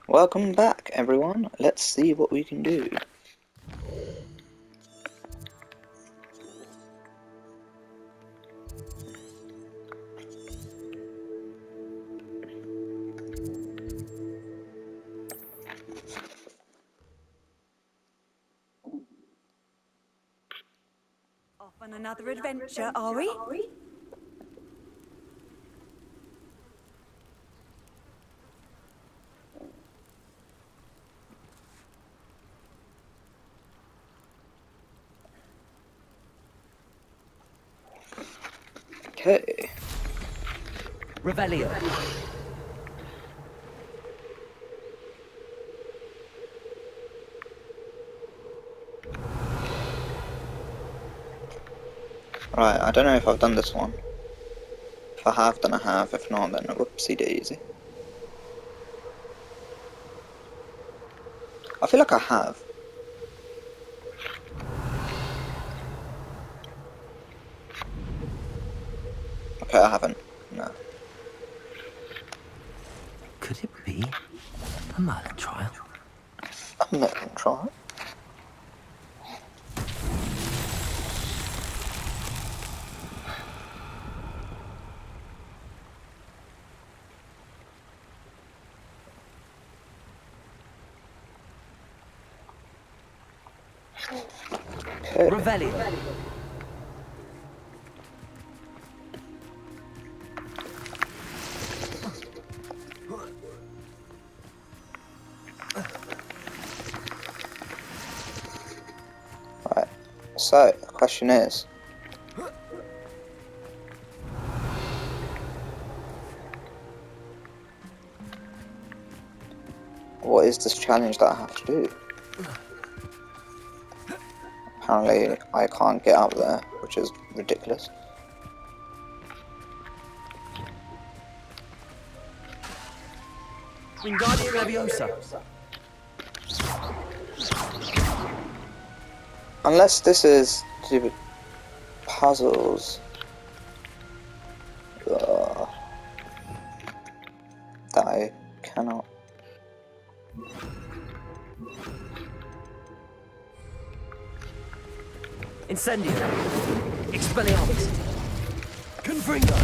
Welcome back, everyone. Let's see what we can do. Off on another adventure, are we? Okay. Revelio. Right, I don't know if I've done this one. If I have, then I have. If not, then whoopsie daisy. I feel like I have. Okay, I haven't. No. Could it be a Merlin trial? A Merlin trial? Okay. Revelio. Right. So, the question is, what is this challenge that I have to do? Apparently, I can't get up there, which is ridiculous. Wingardium Leviosa. Unless this is to do with puzzles. That I cannot. Incendio. Expelliarmus. Confringo.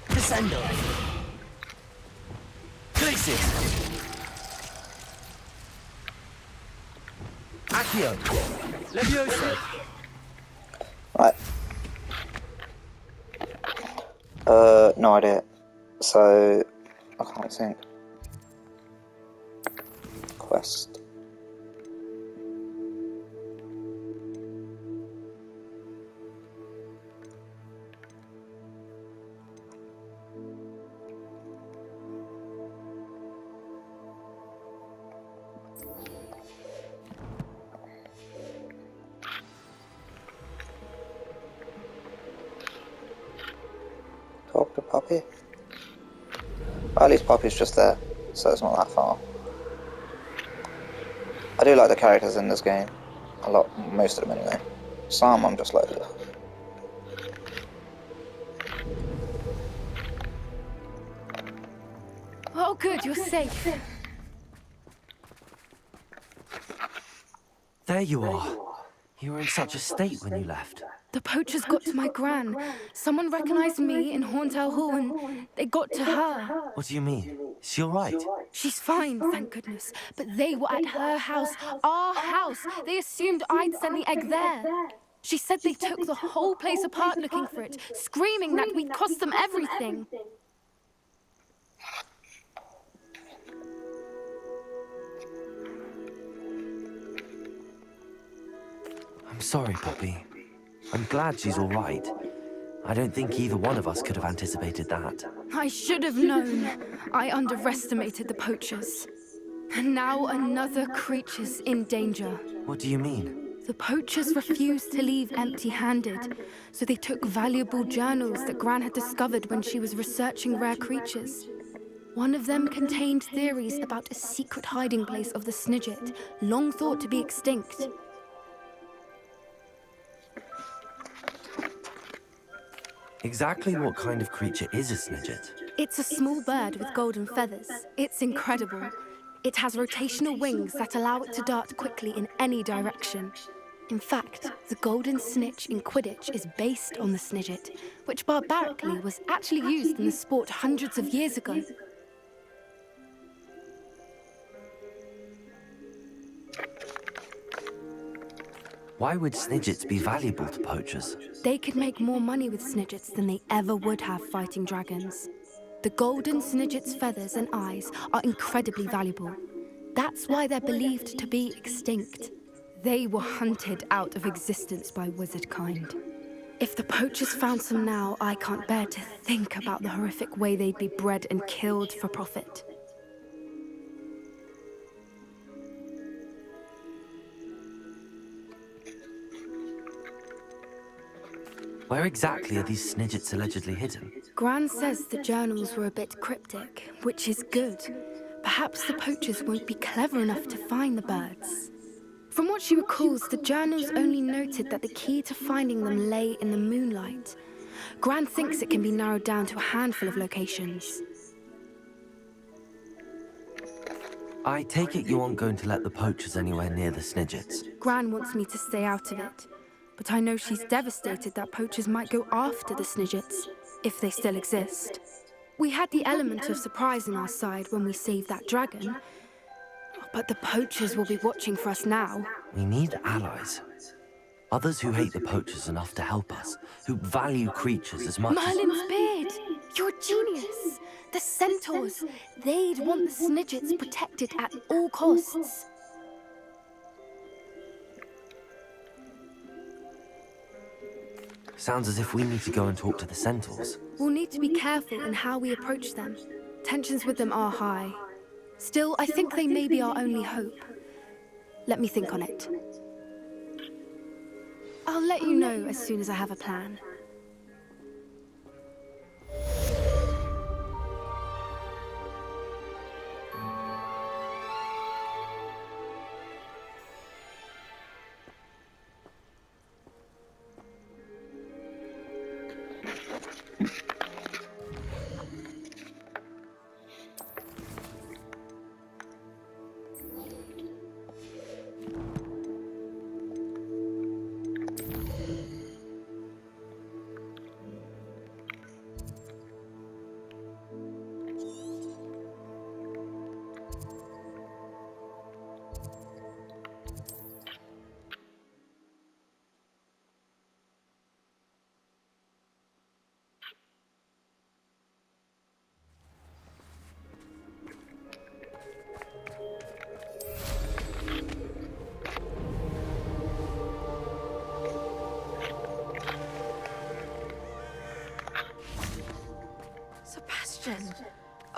Descendo. Glacius. Accio. Leviosa. Right. No idea. So, I can't think. Quest. Talk to Poppy. Well, at least Poppy's just there, so it's not that far. I do like the characters in this game. A lot, most of them anyway. Some I'm just like, ugh. Oh, good, you're safe. There you are. You were in such a state when you left. The poachers got to my gran. Someone recognized me in Horntail Hall and they got to her. What do you mean? Is she all right? She's fine, thank goodness. But they were at her house, our house. They assumed I'd sent the egg there. She said they took the whole place apart looking for it, screaming that we'd cost them everything. I'm sorry, Poppy. I'm glad she's all right. I don't think either one of us could have anticipated that. I should have known. I underestimated the poachers. And now another creature's in danger. What do you mean? The poachers refused to leave empty-handed, so they took valuable journals that Gran had discovered when she was researching rare creatures. One of them contained theories about a secret hiding place of the Snidget, long thought to be extinct. Exactly what kind of creature is a snidget? It's a small bird with golden feathers. It's incredible. It has rotational wings that allow it to dart quickly in any direction. In fact, the golden snitch in Quidditch is based on the snidget, which barbarically was actually used in the sport hundreds of years ago. Why would snidgets be valuable to poachers? They could make more money with snidgets than they ever would have fighting dragons. The golden snidget's feathers and eyes are incredibly valuable. That's why they're believed to be extinct. They were hunted out of existence by wizard kind. If the poachers found some now, I can't bear to think about the horrific way they'd be bred and killed for profit. Where exactly are these snidgets allegedly hidden? Gran says the journals were a bit cryptic, which is good. Perhaps the poachers won't be clever enough to find the birds. From what she recalls, the journals only noted that the key to finding them lay in the moonlight. Gran thinks it can be narrowed down to a handful of locations. I take it you aren't going to let the poachers anywhere near the snidgets. Gran wants me to stay out of it, but I know she's devastated that poachers might go after the snidgets, if they still exist. We had the element of surprise on our side when we saved that dragon, but the poachers will be watching for us now. We need allies. Others who hate the poachers enough to help us, who value creatures as much as... Merlin's beard! You're a genius! The centaurs! They'd want the snidgets protected at all costs. Sounds as if we need to go and talk to the centaurs. We'll need to be careful in how we approach them. Tensions with them are high. Still, I think they may be our only hope. Let me think on it. I'll let you know as soon as I have a plan.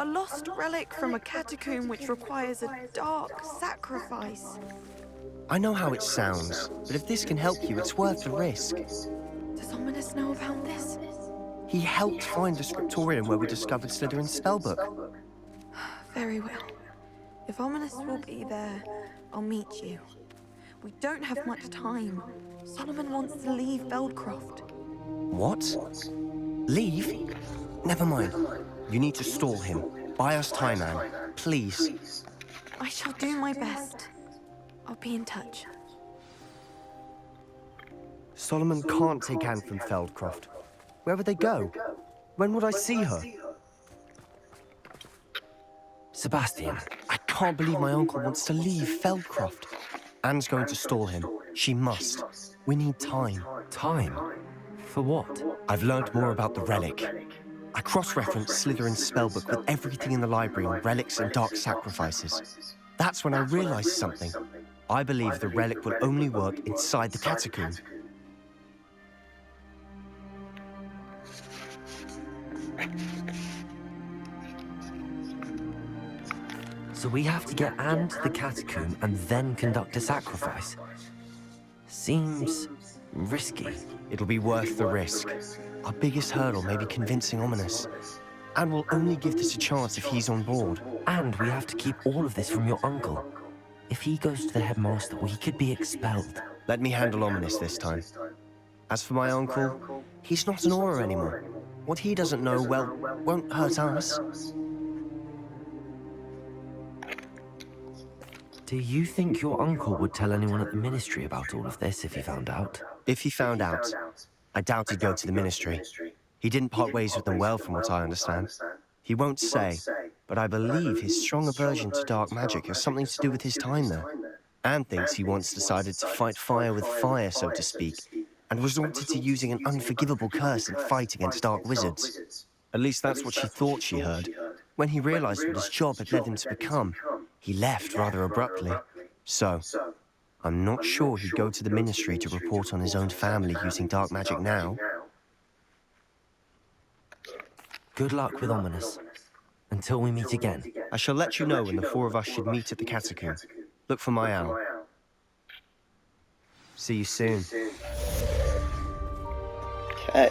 A lost relic from a catacomb which requires a dark sacrifice. I know how it sounds, but if this can help you, it's worth the risk. Does Ominous know about this? He helped find the scriptorium where we discovered Slytherin's spellbook. Very well. If Ominous will be there, I'll meet you. We don't have much time. Solomon wants to leave Beldcroft. What? Leave? Never mind. You need to stall him. Buy us time, Anne. Please. I shall do my best. I'll be in touch. Solomon can't take Anne from Feldcroft. Where would they go? When would I see her? Sebastian. I can't believe my uncle wants to leave Feldcroft. Anne's going to stall him. She must. We need time. Time? For what? I've learned more about the relic. I cross-referenced Slytherin's spellbook with everything in the library on relics and dark sacrifices. That's when I realized something. I believe the relic will only work inside the catacomb. So we have to get Anne to the catacomb and then conduct a sacrifice. Seems risky. It'll be worth the risk. Our biggest hurdle may be convincing Ominous. And we'll only give this a chance if he's on board. And we have to keep all of this from your uncle. If he goes to the headmaster, we could be expelled. Let me handle Ominous this time. As for my uncle, he's not an Auror anymore. What he doesn't know, well, won't hurt us. Do you think your uncle would tell anyone at the ministry about all of this if he found out? If he found out, I doubt he'd go to the ministry. He didn't part ways with them well, from what I understand. He won't say, but I believe his strong aversion to dark magic has something to do with his time there. Anne thinks he once decided to fight fire with fire, so to speak, and resorted to using an unforgivable curse in fight against dark wizards. At least that's what she thought she heard. When he realized what his job had led him to become, he left rather abruptly. So, I'm not sure he'd go to the ministry to report on his own family using dark magic now. Good luck with Ominous. Until we meet again. I shall let you know when the four of us should meet at the catacomb. Look for my owl. See you soon. Okay.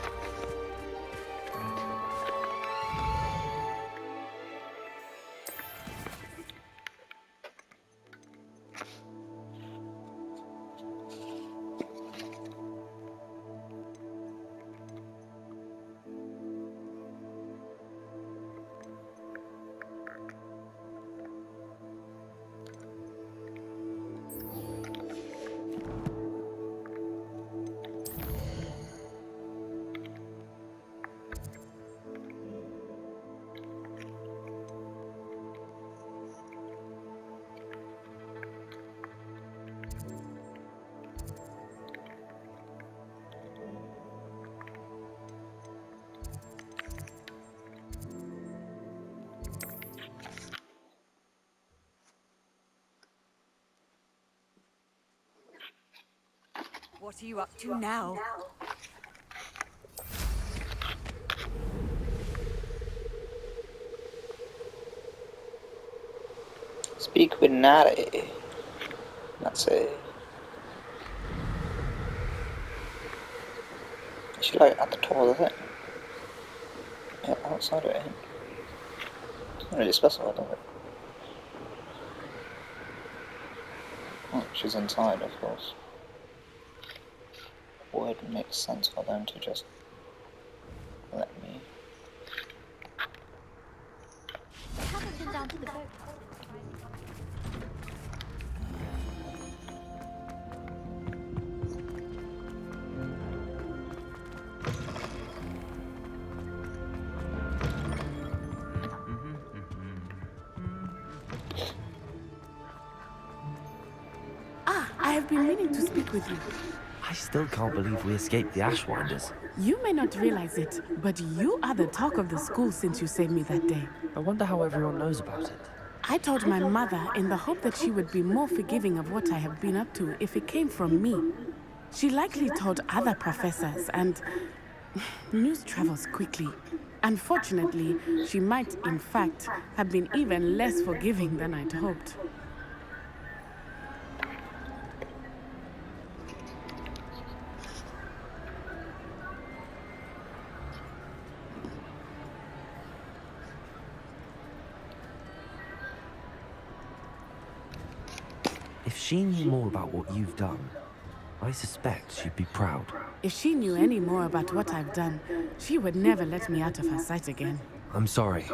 What are you up to now? Speak with Natty. That's it. Is she like at the top of the thing? Yeah, outside of it. It's not really specified, does it? Oh, she's inside, of course. Would make sense for them to just let me. I haven't been down to the boat. I have been meaning to speak with you. I still can't believe we escaped the Ashwinders. You may not realize it, but you are the talk of the school since you saved me that day. I wonder how everyone knows about it. I told my mother in the hope that she would be more forgiving of what I have been up to if it came from me. She likely told other professors, and news travels quickly. Unfortunately, she might, in fact, have been even less forgiving than I'd hoped. If she knew more about what you've done, I suspect she'd be proud. If she knew any more about what I've done, she would never let me out of her sight again. I'm sorry.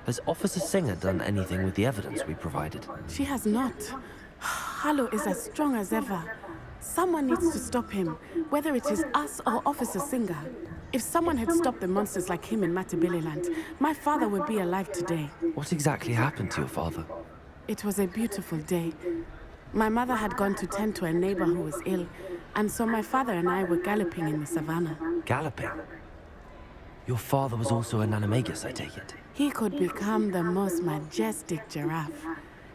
Has Officer Singer done anything with the evidence we provided? She has not. Harlow is as strong as ever. Someone needs to stop him, whether it is us or Officer Singer. If someone had stopped the monsters like him in Matabeleland, my father would be alive today. What exactly happened to your father? It was a beautiful day. My mother had gone to tend to a neighbor who was ill, and so my father and I were galloping in the savannah. Galloping? Your father was also an animagus, I take it? He could become the most majestic giraffe,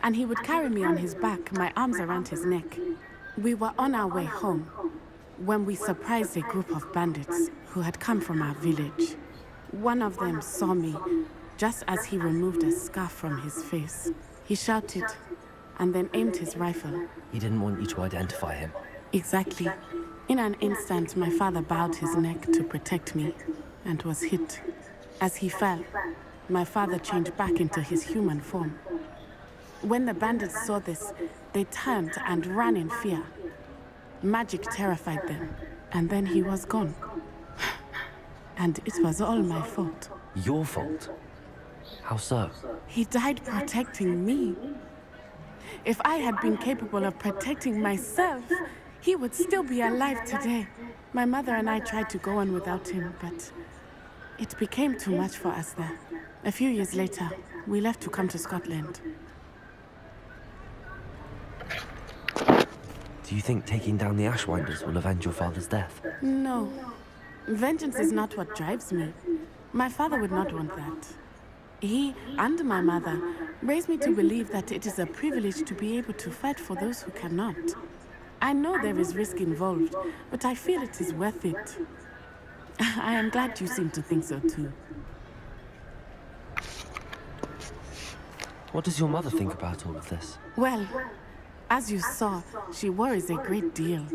and he would carry me on his back, my arms around his neck. We were on our way home when we surprised a group of bandits who had come from our village. One of them saw me just as he removed a scarf from his face. He shouted and then aimed his rifle. He didn't want you to identify him. Exactly. In an instant, my father bowed his neck to protect me and was hit. As he fell, my father changed back into his human form. When the bandits saw this, they turned and ran in fear. Magic terrified them, and then he was gone. And it was all my fault. Your fault? How so? He died protecting me. If I had been capable of protecting myself, he would still be alive today. My mother and I tried to go on without him, but it became too much for us there. A few years later, we left to come to Scotland. Do you think taking down the Ashwinders will avenge your father's death? No. Vengeance is not what drives me. My father would not want that. He and my mother raised me to believe that it is a privilege to be able to fight for those who cannot. I know there is risk involved, but I feel it is worth it. I am glad you seem to think so too. What does your mother think about all of this? Well, as you saw, she worries a great deal.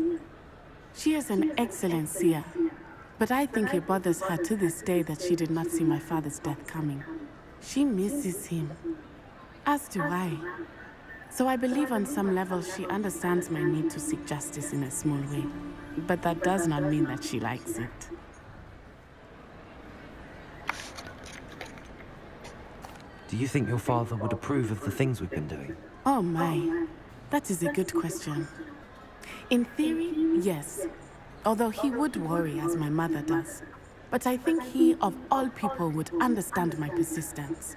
She is an excellent seer, but I think it bothers her to this day that she did not see my father's death coming. She misses him, as do I. So I believe on some level she understands my need to seek justice in a small way. But that does not mean that she likes it. Do you think your father would approve of the things we've been doing? Oh my, that is a good question. In theory, yes. Although he would worry as my mother does. But I think he, of all people, would understand my persistence.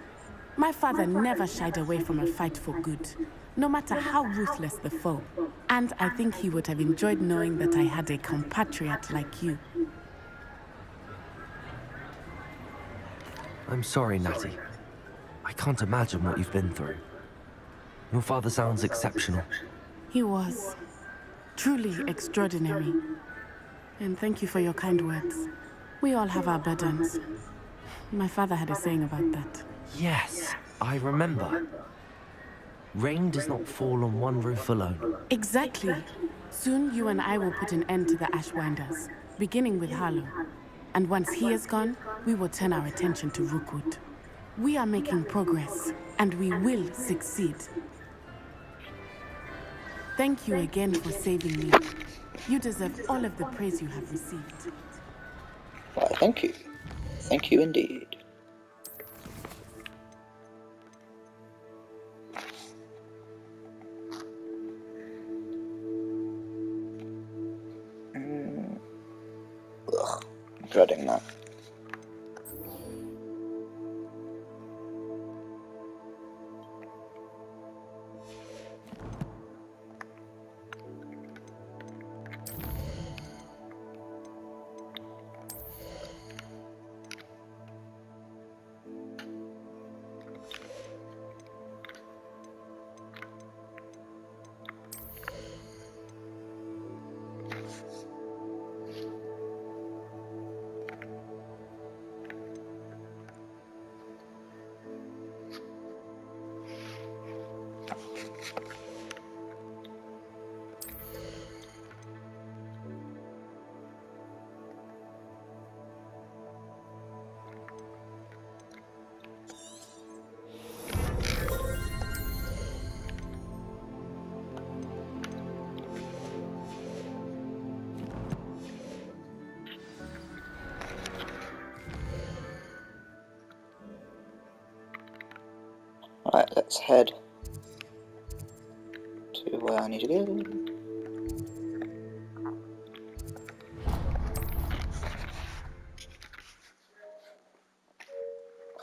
My father never shied away from a fight for good, no matter how ruthless the foe. And I think he would have enjoyed knowing that I had a compatriot like you. I'm sorry, Natty. I can't imagine what you've been through. Your father sounds exceptional. He was. Truly extraordinary. And thank you for your kind words. We all have our burdens. My father had a saying about that. Yes, I remember. Rain does not fall on one roof alone. Exactly. Soon you and I will put an end to the Ashwinders, beginning with Harlow. And once he is gone, we will turn our attention to Rookwood. We are making progress, and we will succeed. Thank you again for saving me. You deserve all of the praise you have received. Why, thank you. Thank you indeed. Ugh, I'm dreading that. Right, let's head to where I need to go.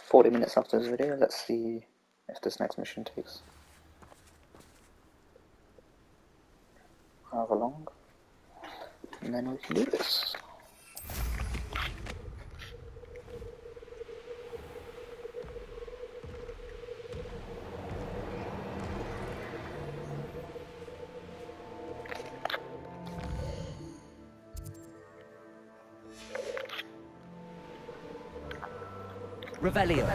40 minutes after this video, let's see if this next mission takes however long, and then we can do this. Revelio.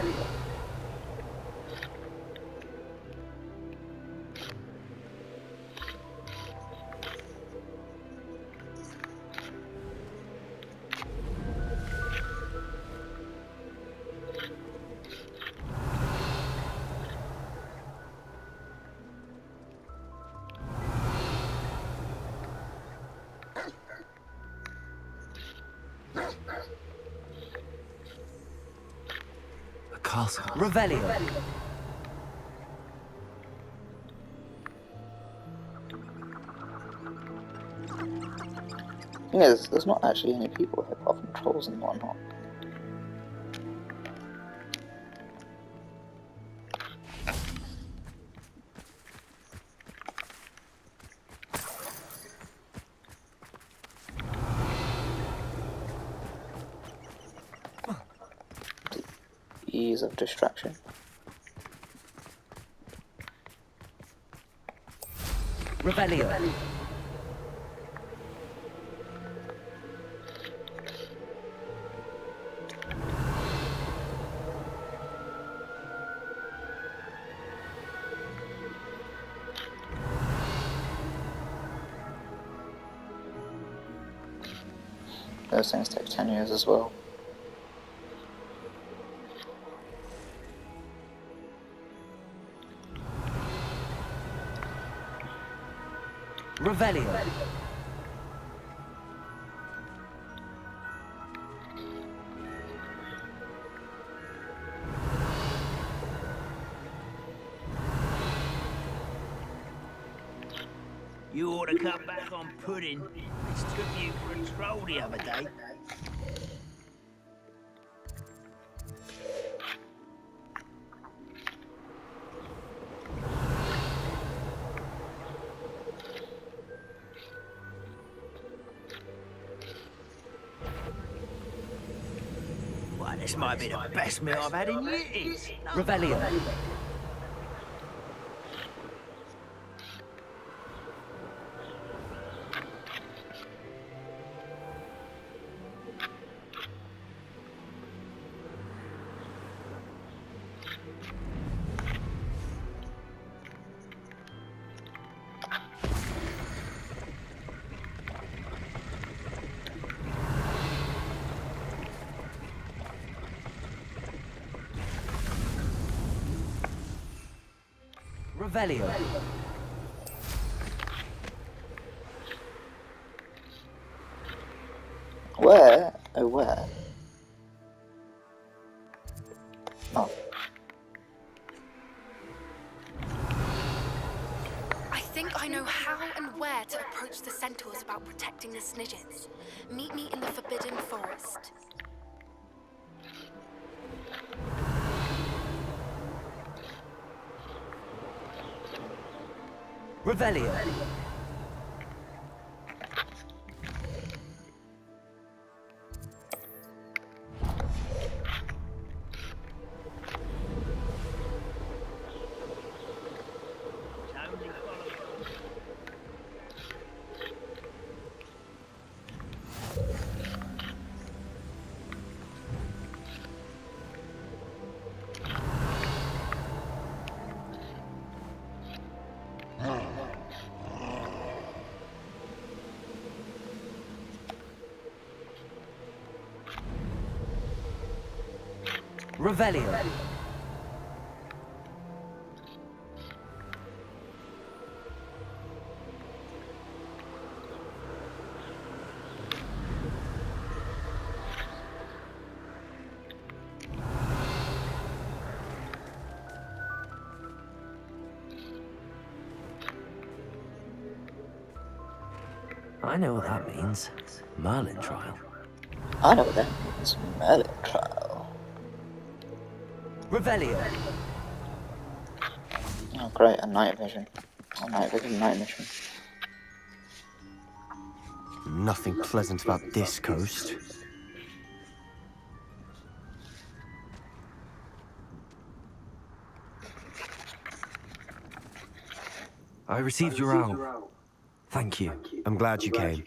castle. Revelio. Thing is, there's not actually any people here apart from trolls and whatnot. Ease of distraction. Revelio. Those things take 10 years as well. Revelio. You ought to cut back on pudding. Mistook you for a troll the other day. Why, this might be the best meal I've had in years. Revelio. Revelio. Where? Oh, where? Oh. I think I know how and where to approach the centaurs about protecting the Snidgets. Meet me in the Forbidden Forest. Revelio. Revelio. I know what that means. Merlin trial. I know what that means. Merlin trial. Revelio. Oh, great, a night vision. Oh, night vision, night mission. Nothing pleasant about this coast. I received your owl. Thank you. I'm glad you came.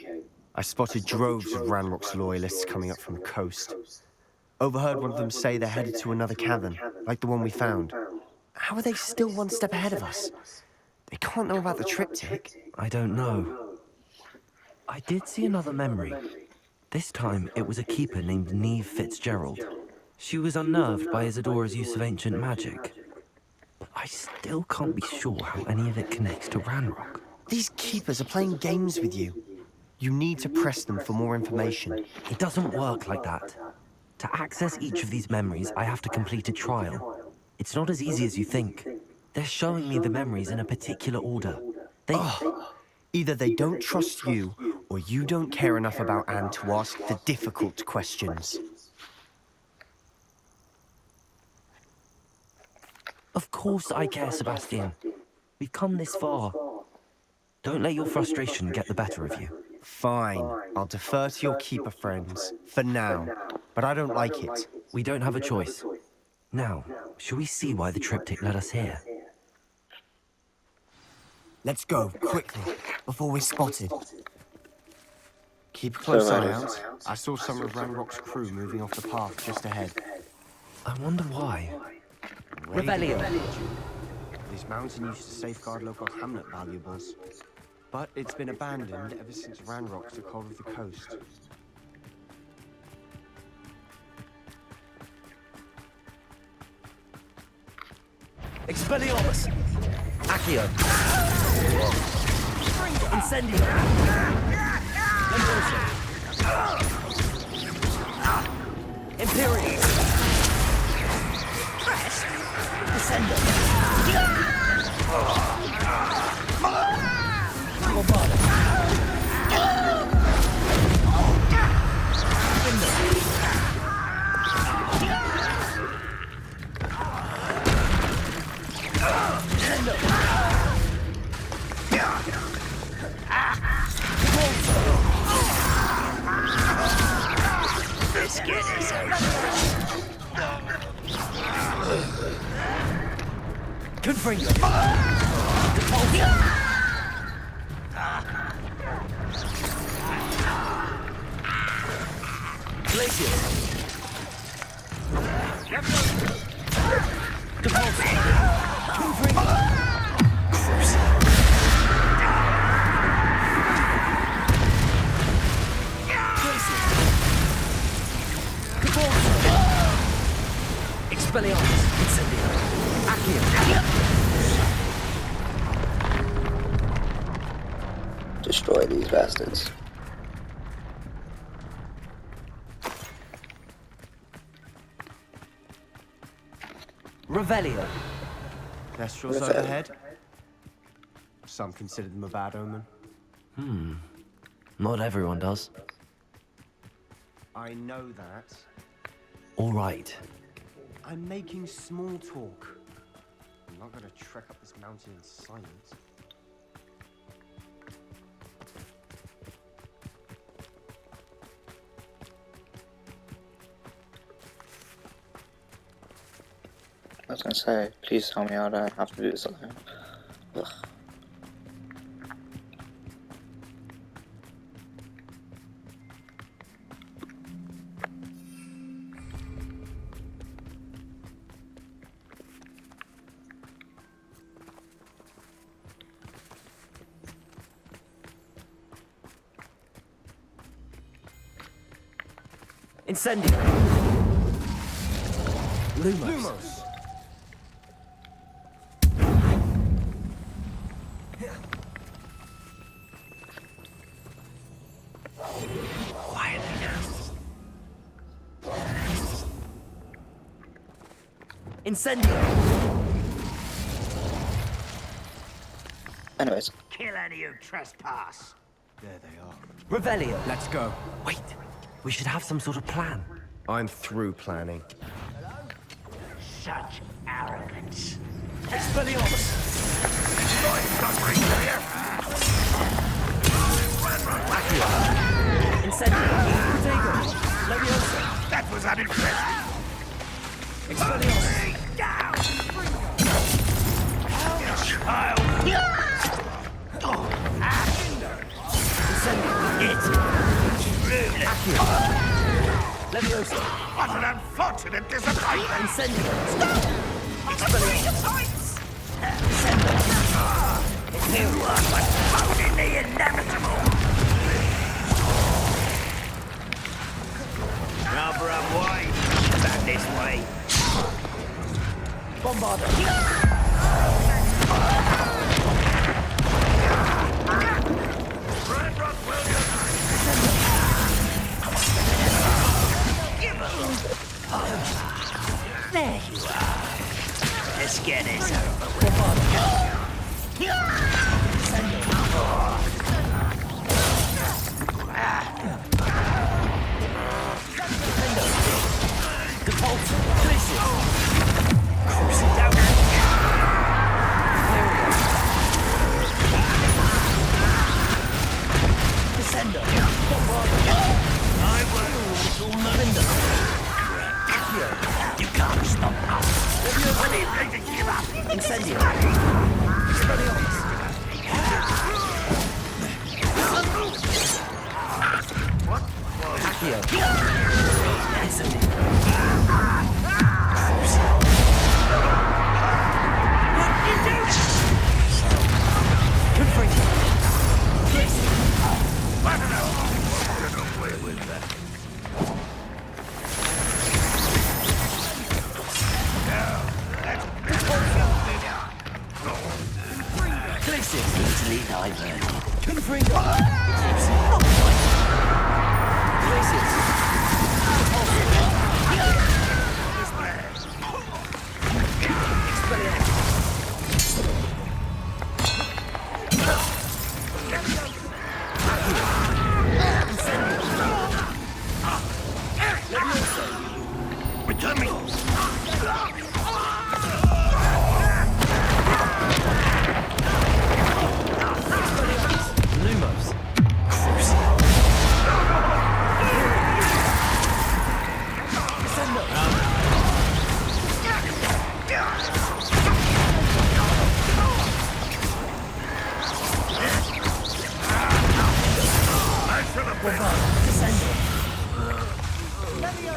I spotted droves of Ranrock's loyalists coming up from the coast. Overheard one of them say they're headed to another cavern, like the one we found. How are they still one step ahead of us? They can't know about the triptych. I don't know. I did see another memory. This time, it was a keeper named Neve Fitzgerald. She was unnerved by Isadora's use of ancient magic. But I still can't be sure how any of it connects to Ranrock. These keepers are playing games with you. You need to press them for more information. It doesn't work like that. To access each of these memories, I have to complete a trial. It's not as easy as you think. They're showing me the memories in a particular order. Either they don't trust you, or you don't care enough about Anne to ask the difficult questions. Of course I care, Sebastian. We've come this far. Don't let your frustration get the better of you. Fine, I'll defer to your keeper friends, for now. But I don't like it. We don't have a choice. Now, shall we see why the triptych led us here? Let's go, quickly, before we're spotted. Keep a close eye out. I saw some of Ranrock's crew moving off the path just ahead. I wonder why. Rebellion. This mountain used to safeguard local hamlet valuables. But it's been abandoned ever since Ranrock took hold of the coast. Expelliarmus! Accio! Incendio! Lembosa! Imperial! Press! Descendo! Bombarda! Confringo! Glacier! Depulso! Confringo! Cruise! Glacier! Depulso! Expelliarmus! Incendio! Accio! Destroy these bastards. Revelio. Thestrals overhead. Some consider them a bad omen. Not everyone does. I know that. All right. I'm making small talk. I'm not gonna trek up this mountain in silence. I was gonna say, please tell me I don't have to do this alone. Ugh. Incendio! Lumos! Quietly now. Incendio! Anyways, Kill any who trespass. There they are. Revelio! Let's go. Wait, we should have some sort of plan. I'm through planning. Such arrogance. Expelliarmus! Accio! Incendio! Protego! Leviosa! That was unimpressive. Expelliarmus! Down! Child! Incendio! Accio! Leviosa! What an unfortunate disappointment! Incendio! Expelliarmus! Imperial! Only the inevitable! Number of wine! Back this way! Bombarda! There you are. Let's get this over with. You can't stop us. I need ready to give up. Incendio. What? Accio. Incendio. What you do? Confront. I don't know where with that. Easily diverted. Confringo! Return me!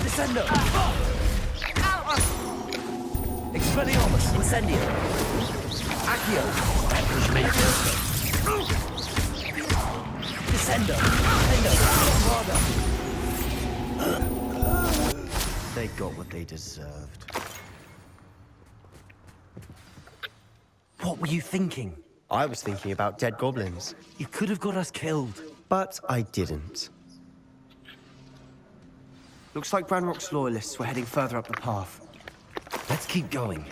Descendo! Expelliarmus! Incendio! Accio! Descendo! They got what they deserved. What were you thinking? I was thinking about dead goblins. You could have got us killed. But I didn't. Looks like Branrock's loyalists were heading further up the path. Let's keep going.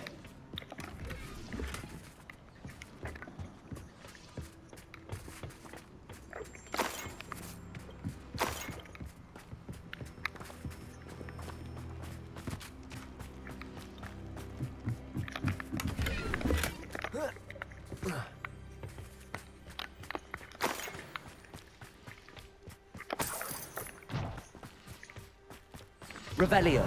Revelio.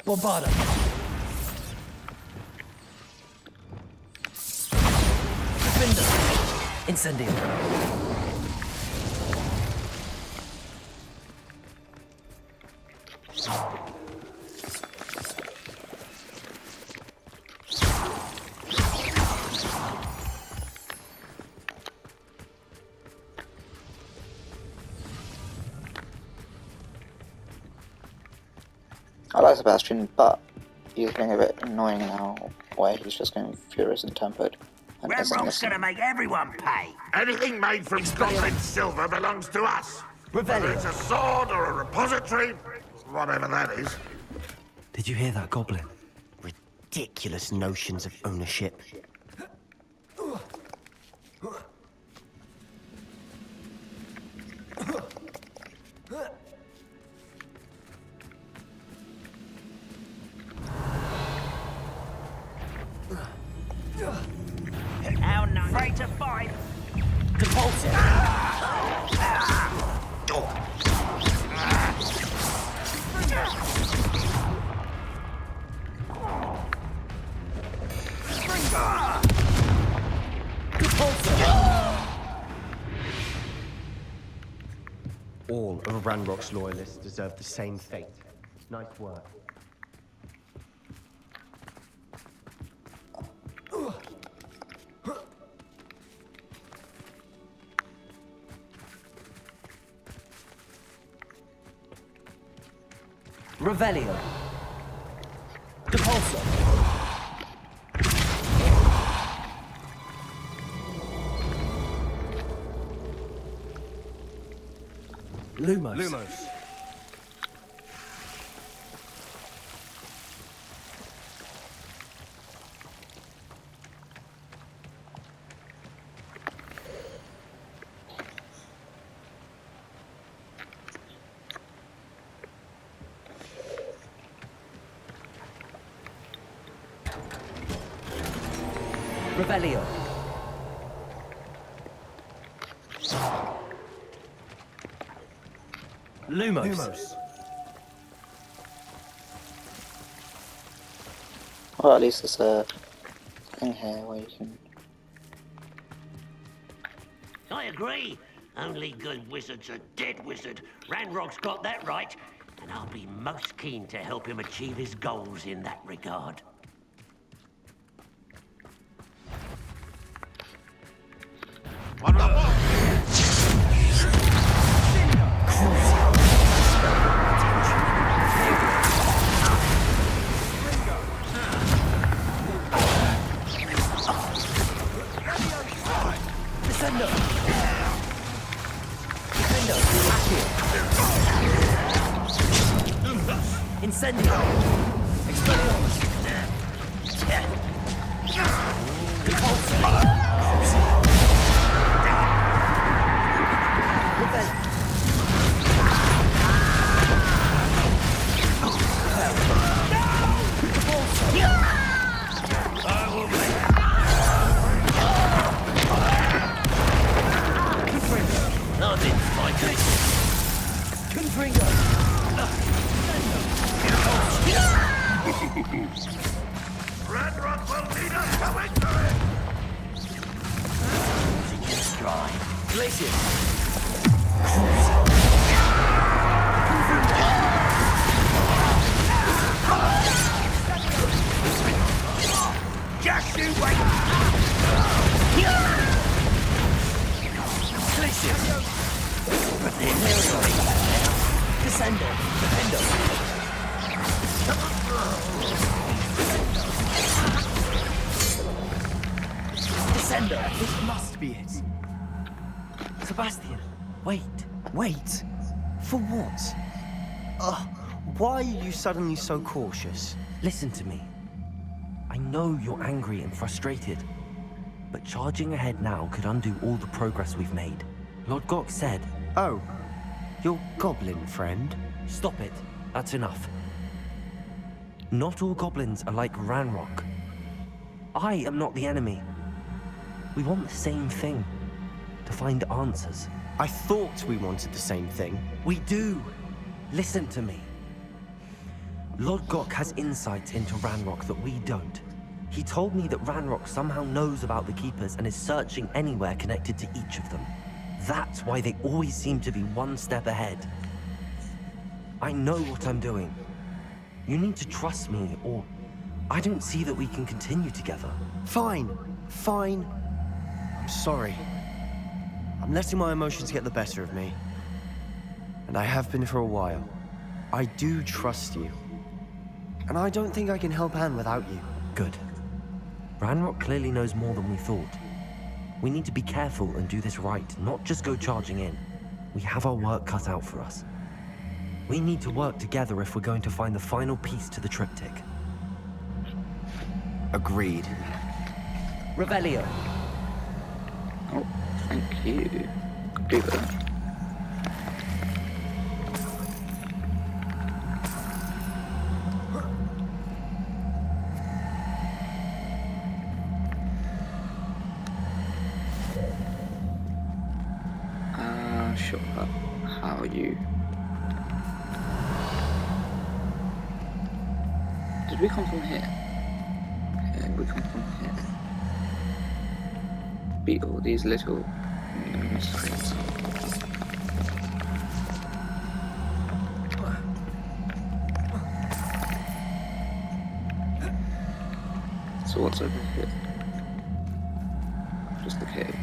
Bombarda. Defender. Incendio. I like Sebastian, but he's getting a bit annoying now, where he's just getting furious and tempered. And isn't Ramrock's listening. gonna make everyone pay. Anything made from goblin silver belongs to us. Whether Revelio. it's a sword or a repository, whatever that is. Did you hear that goblin? Ridiculous notions of ownership. How nice. Afraid to fight. Compulsive. all of Ranrock's loyalists deserve the same fate. Nice work. Revelio. Depulso. Lumos. Revelio. Lumos. Well, at least there's a thing here where you can... I agree. Only good wizard's a dead wizard. Ranrock's got that right, and I'll be most keen to help him achieve his goals in that regard. Incendio! Expelliarmus! Ranrock will lead us to victory! Just dry. Glacier! Just you wait! Glacier! Descendo! Defendo! Descendo! This must be it. Sebastian, wait. Wait? For what? Why are you suddenly so cautious? Listen to me. I know you're angry and frustrated, but charging ahead now could undo all the progress we've made. Lord Gok said... Oh, your goblin friend? Stop it. That's enough. Not all goblins are like Ranrock. I am not the enemy. We want the same thing. To find answers. I thought we wanted the same thing. We do. Listen to me. Lord Gok has insight into Ranrock that we don't. He told me that Ranrock somehow knows about the Keepers and is searching anywhere connected to each of them. That's why they always seem to be one step ahead. I know what I'm doing. You need to trust me, or I don't see that we can continue together. Fine. I'm sorry. I'm letting my emotions get the better of me. And I have been for a while. I do trust you. And I don't think I can help Anne without you. Good. Ranrock clearly knows more than we thought. We need to be careful and do this right, not just go charging in. We have our work cut out for us. We need to work together if we're going to find the final piece to the triptych. Agreed. Revelio. Oh, thank you. Could do that. Sure, but how are you? Did we come from here? Okay, we come from here. Beat all these little mysteries. So what's over here? Just the cave.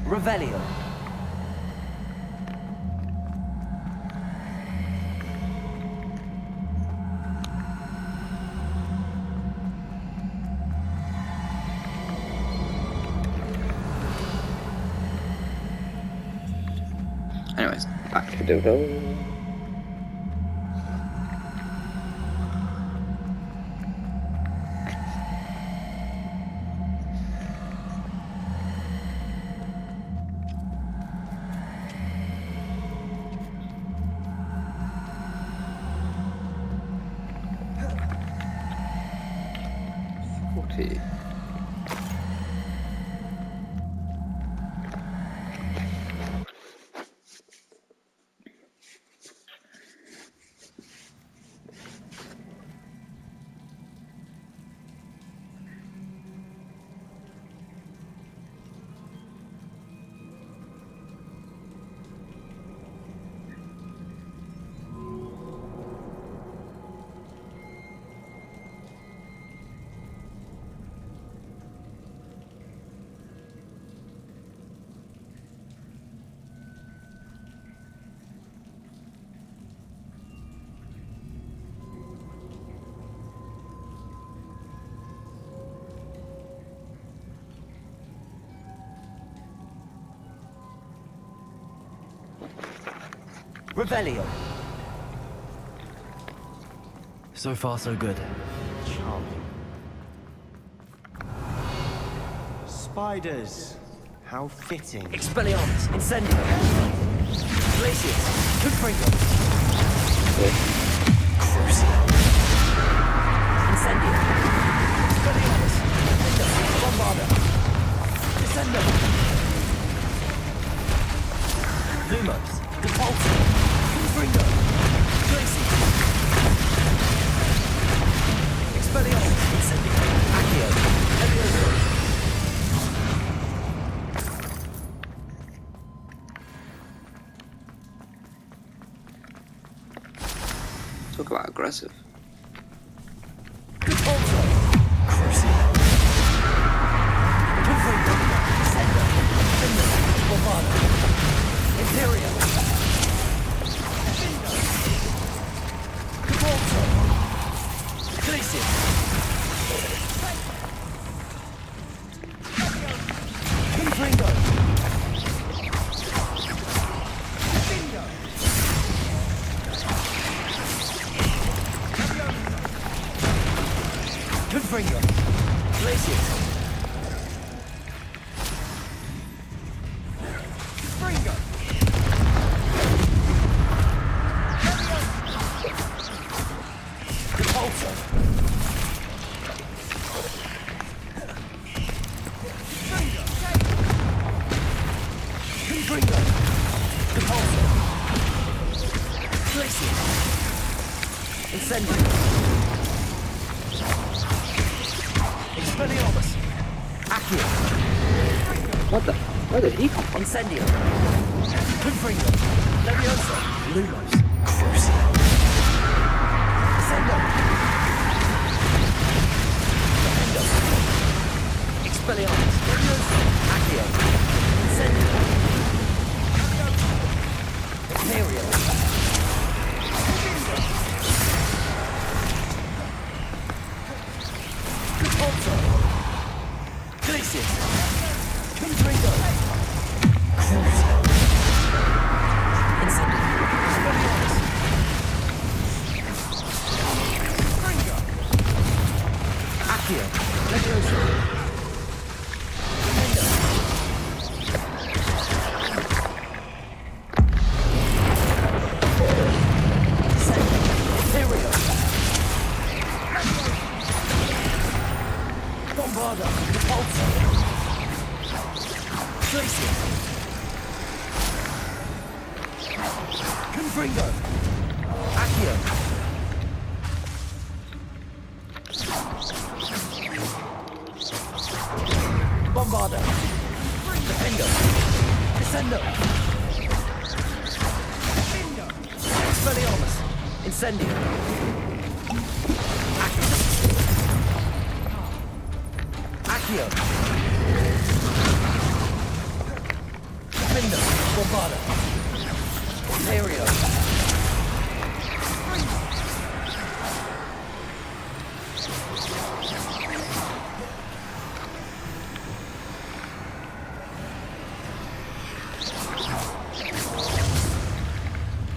Revelio. Anyways, back to the door. Revelio. So far, so good. Charming. Spiders. How fitting. Expelliarmus. Incendio. Glacius. Confringo. Crucio. Incendio. Expelliarmus. Bombarda. Descendo. Lumos. Depulso. Confringo. Glacius. Expelliarmus. Incendio. Accio. Levioso. Talk about aggressive. Depulso. Crucio. Confringo. Descendo. Bombarda. Imperial. Depulso. Glacius. Confringo. Confringo. Glacius. Confringo. Depulso. Confringo. Depulso. Glacius. Incendio. Expelliarmus. Accio. What the? Where did he come from? Incendio. Confringo. Levioso. Lumos. Crucio. Descendo. Defendo. Expelliarmus. Levioso. Accio. Incendio. Imperial. Depulso. Glacius. Confringo. Crucio. Incendio. Expelliarmus. Confringo. Accio. Levioso. Defendo. Descendo. Imperial. Bombarda. Depulso. Glacius. Confringo. Accio. Bombarda. Defendo. Descendo. Expelliarmus! Incendio! Accio! Findo! Bombarda! Imperio!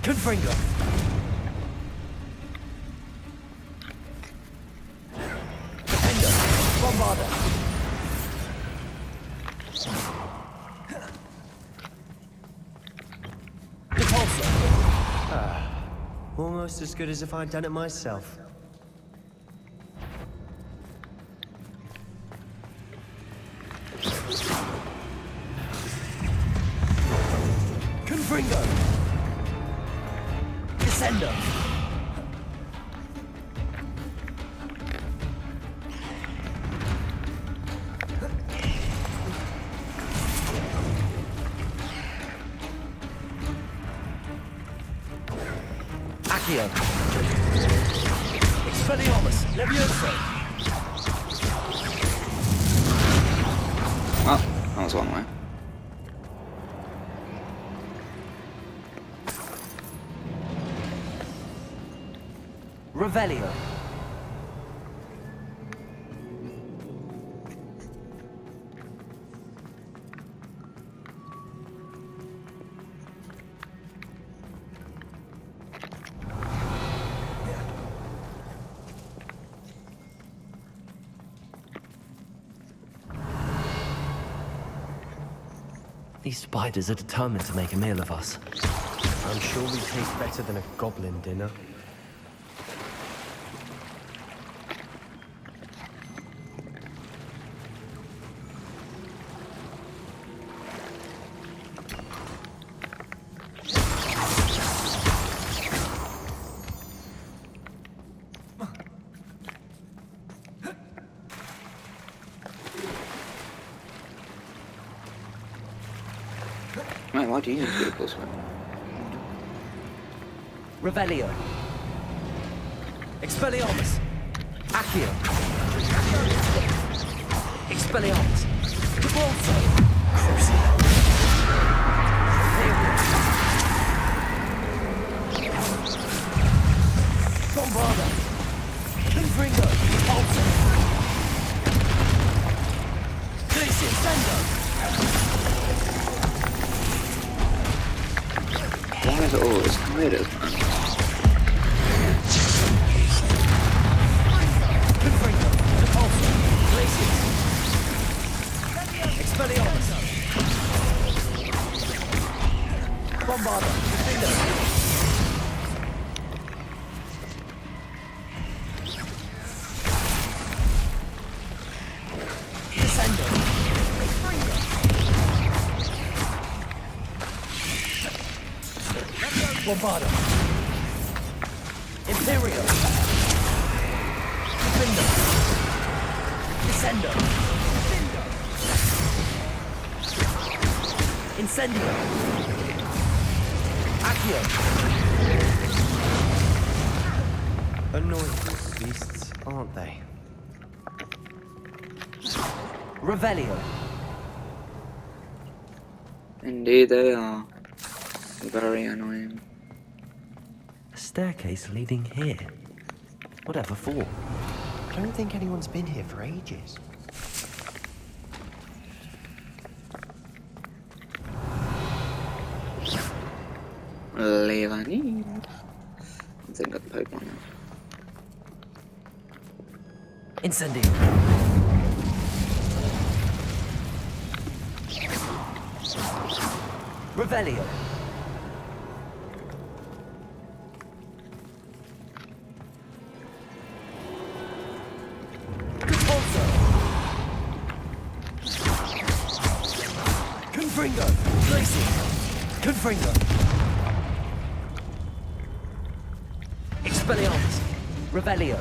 Confringo! Defender! Bombarda! Repulsor! Almost as good as if I'd done it myself. Confringo! Descendo! Accio! Expelliarmus! Levioso! Well, that was one way. Revelio! These spiders are determined to make a meal of us. I'm sure we taste better than a goblin dinner. Wait, why do you need to go this way? Revelio! Expelliarmus! Accio! Expelliarmus! Repulso! Crucio! Bombarda! Confringo! Repulso! Glacier Sendo! Why is it always spiders, man? Confringo! Repulso! Glacier! Expelliarmus! Bombarda! Defender! Bombarda! Imperio! Defender! Descendo! Incendio! Accio! Annoying beasts, aren't they? Revelio! Indeed they are. Very annoying. A staircase leading here. Whatever for? I don't think anyone's been here for ages. Leave I need. I think got the Pokemon now. Incendio! Revelio! Confringo! Glacier! Confringo! Expelliarmus! Revelio!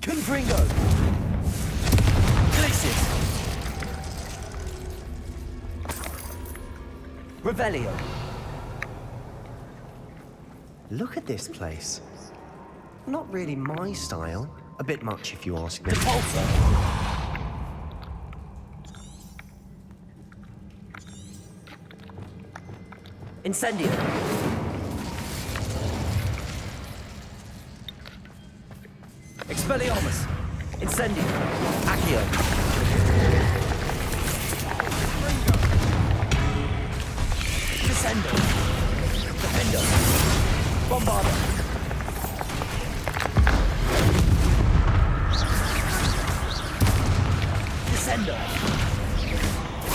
Confringo! Revelio. Look at this place. Not really my style. A bit much if you ask me. Depulso. Incendio. Expelliarmus. Incendio. Accio. Descendo. Defendo. Bombardo. Descendo.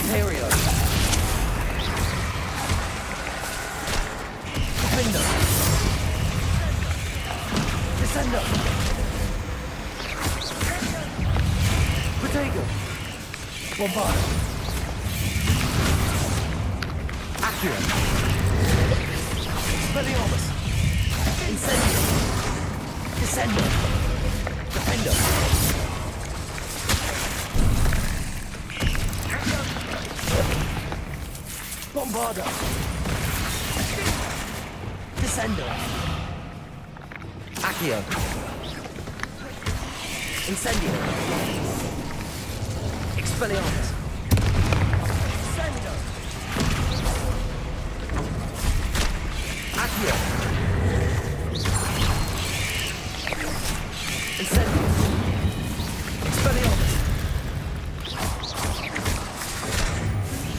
Imperio. Defendo. Descendo. Protego. Bombardo. Accio. Expelliarmus. Incendio. Descendo. Defendo. Bombardo. Descendo. Accio. Incendio. Expelliarmus. Descendo. Accio. Incendio. Expelliarmus.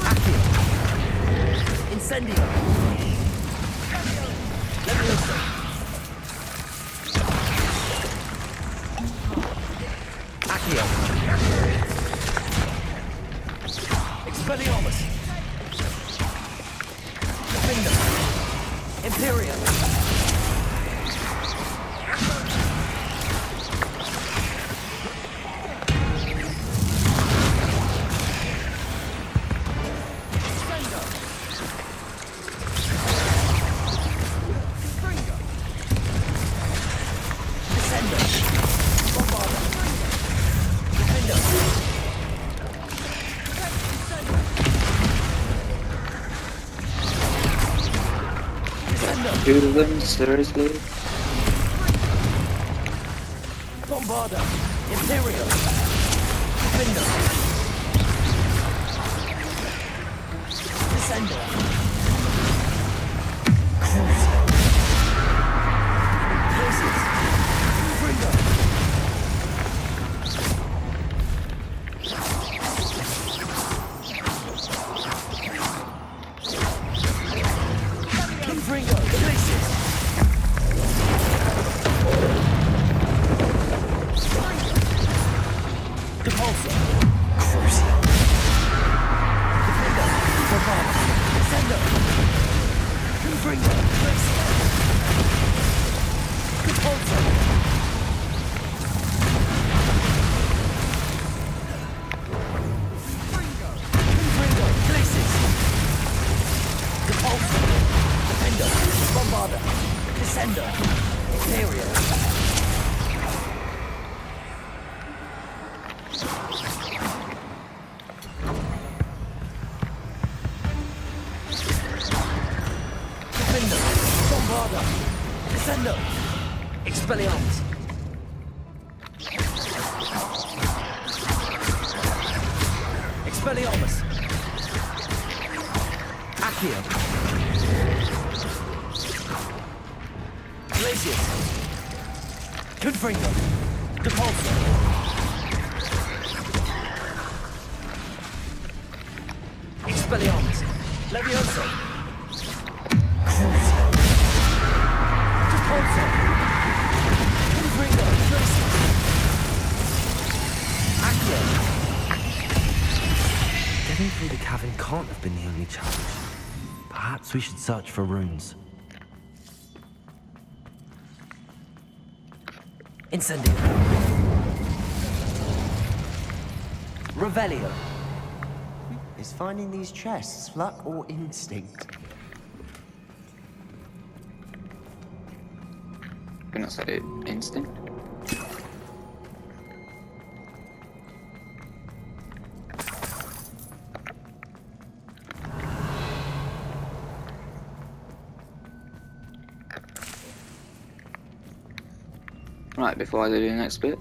Accio. Incendio. Levioso. Accio. Expelliarmus. Defendo. Imperium. Two of them, seriously? Bombarda. Imperial. Defender. Descender. Cruiser. Places. Bringer. Confringo. Places. Depulso. Cruiser. Defender. Bombarda. Descender. Confringo. Places. Depulso. Confringo. Places. Depulso. Defender. Bombarda. Descender. Imperial. Defender. Bombarda. Descender. Expelliarmus. Expelliarmus. Accio. Glacius. Confringo. Depulso. Expelliarmus. Levioso. Cruiser. Depulso. Confringo. Glacius. Accio. Getting through the cavern can't have been the only challenge. Perhaps we should search for runes. Incendio. Revelio. Is finding these chests luck or instinct? Gonna say instinct. Right, before I do the next bit,